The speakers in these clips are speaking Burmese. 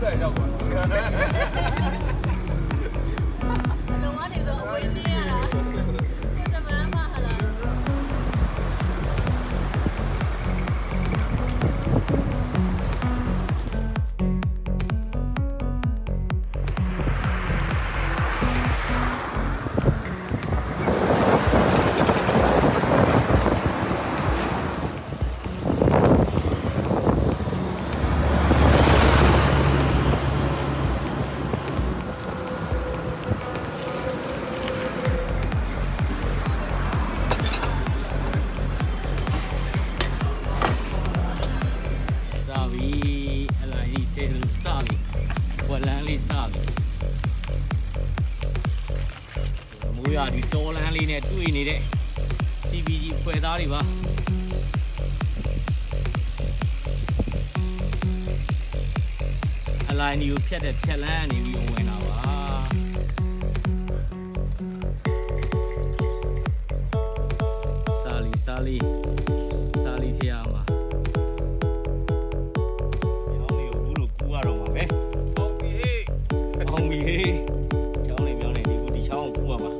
30ရောက်ပါလုံးဝနေတော့အဝေးနေရတာကျမမဟာလားဒီတော်လန်းလေးနဲ့တွေ့နေတဲ့ CBG ဖွဲ့သားတွေပါအလိုင်းဒီကိုဖြတ်တဲ့ဖြတ်လန်းနေပြီးဝင်တာပါစာလီဆရာမှာမြောင်းလေးကိုဘူးလို့ကူရတော့မှာပဲဟုတ်ပြီကျောင်းလေးဒီကိုဒီချောင်းကိုကူရမှာ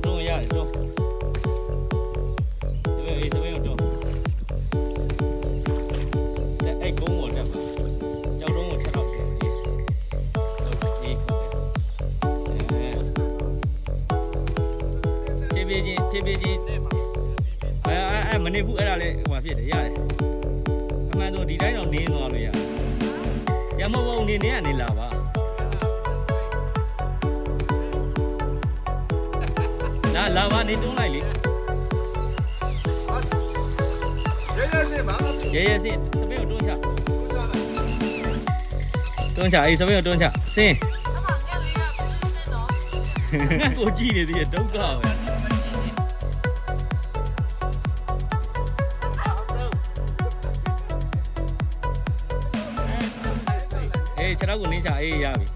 တွန်းရတယ်တွန်းတပည့်တွန်းအဲ့ကုန်းပေါ်တက်ပါကြောက်တုံးကိုချက်တော့ပြန်အေးဖြည်းဖြည်းချင်းမနေဘူးအဲ့ဒါလည်းဟိုဖြစ်တယ်ရတယ်အမှန်ဆိုဒီတိုင်းတော့နင်းသွားလို့ရတယ်ရမဟုတ်ဘူးနေကနေလာပါလာပါနေတွန်းလိုက်လေရဲစင်စပင်းကိုတွန်းချအေးစပင်းကိုတွန်းချစင်းကိုကြည့်နေသေးတယ်ဒုက္ခပဲအေးခြေထောက်ကိုနင်းချအေးရပြီ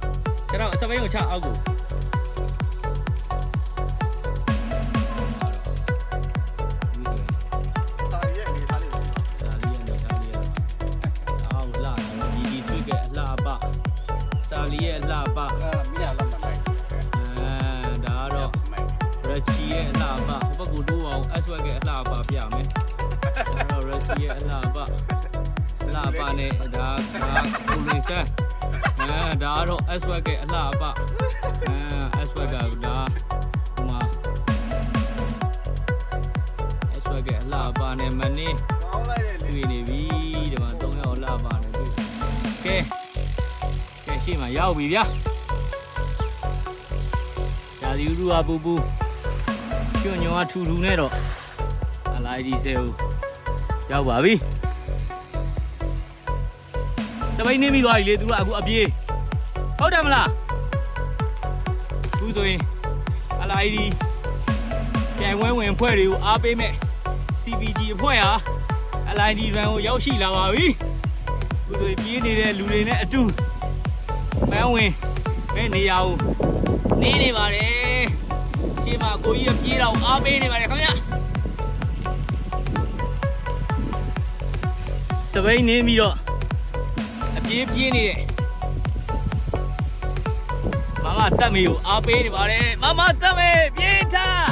ခြေထောက်စပင်းကိုချအောက်ကိုနဲ့ဒါကူလင်းဆန်းဒါကတော့ S-Wag ရဲ့အလှအပS-Wag ကဒါဟိုမှာ S-Wag ရဲ့အလှအပနဲ့မနေ့တွေ့နေပြီဒီမှာ3ယောက်အလှအပနဲ့တွေ့ကဲရှေ့မှာရောက်ပြီဗျာဂျာစီဥရပူပူကျွညောထူထူနဲ့တော့အလိုက်ဒီဆဲဦးရောက်ပါပြီတပိတ်နေပြီးသွားပြီလေသူကအခုအပြေးဟုတ်တယ်မလားသူဆိုရင်အလိုက်ဒီပြန်ဝင်ဖွဲ့တွေကိုအားပေးမဲ့ CBG အဖွဲ့ဟာအလိုက်ဒီဗန်ကိုရောက်ရှိလာပါပြီသူဆိုရင်ပြေးနေတဲ့လူတွေနဲ့အတူပန်းဝင်မဲ့နေရာကိုနေပါတယ်ရှေ့မှာကိုကြီးပြေးတော့အားပေးနေပါတယ်ခင်ဗျာစပိန်နေပြီးတော့ပြေးနေတယ်မမတက်မေကိုအားပေးနေပါတယ်မမတက်မေပြေးထား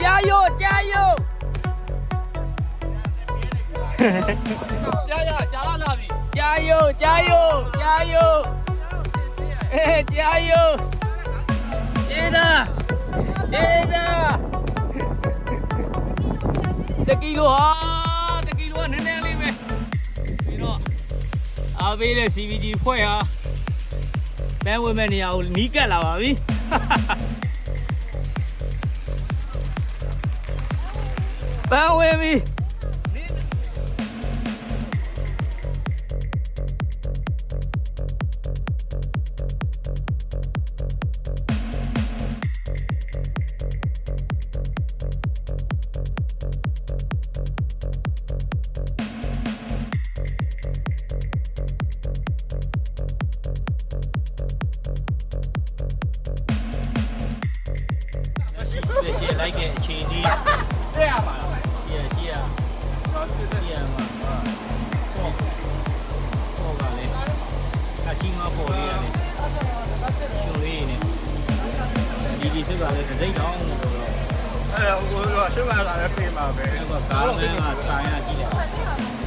加油加油加到那里加油加油接着这几路啊နည်းနည်းလေးပဲပြီးတော့အားပေးတဲ့ CBG ဖွဲ့ဟာပန်းဝင်မဲ့နေရာကိုနီးကပ်လာပါပြီပန်းဝင်ပြီ လိုက်တဲ့အခြေအနေ တဲ့ရပါလား ကြည့်ရမှာပေါ့ကလည်းအချင်းမပေါ်လေးရတယ်ရှင်လေးနေဒီစစ်ကလည်းတိတ်တော့လို့တော့ အဲ့ဒါကိုရှုပ်လာတာလည်းပြင်ပါပဲ အဲ့ကကားမဲကဆိုင်ရကြည့်တယ်